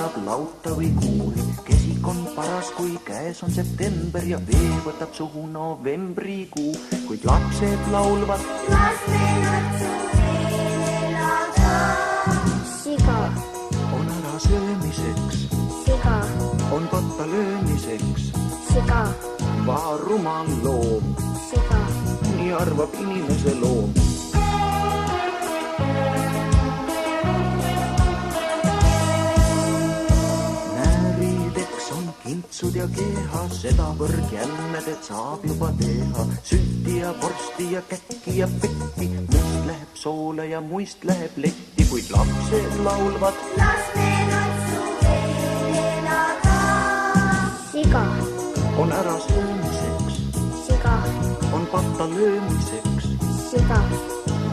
saab lauta või kuuli. Kesik on paras, kui käes on september ja vee võtab suhu novembrikuu. Kuid lapsed laulvad, lastenõtsu elada. Siga on ära söömiseks, siga, on patta löömiseks. siga, Paha rumal loom, siga, nii arvab inimese loom. Näärideks on kintsud ja keha, sedavõrd jänned, et saab juba teha. Sülti ja vorsti ja käkki ja pekki, must läheb soole ja muist läheb letti, kuid lapsed laulvad, lastenõtsu elada. Siga, on ära söömiseks, siga, on patta löömiseks. siga,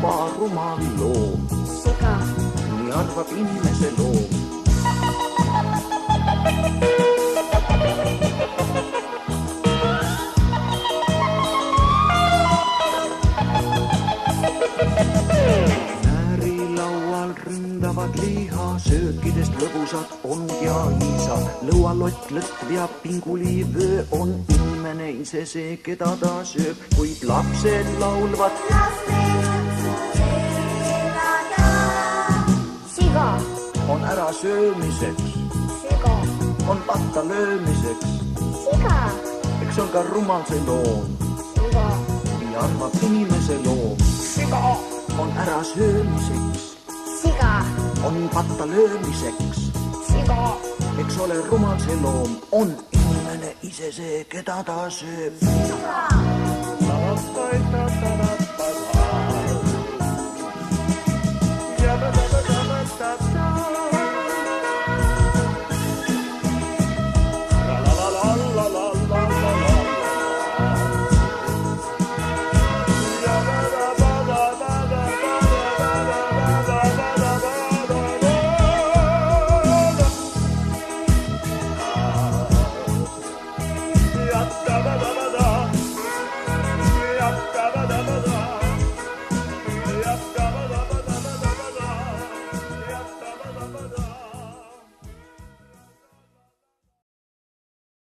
Paha rumal loom, siga, nii arvab inimese loom. Näärilaual ründavad liha, söökidest lõbusad on ja isa. Lõualott, lõtv ja pingulivöö on inimene ise see, keda ta sööb, kuid lapsed laulvad, lastenõtsu elada. Siga, on ära söömiseks, siga, on patta löömiseks. siga, Eks on ka rumal see loom, siga, nii arvab inimese loom. siga, On ära söömiseks, siga, on patta löömiseks. siga. Eks ole rumal see loom, on inimene ise see, keda ta sööb. Siga.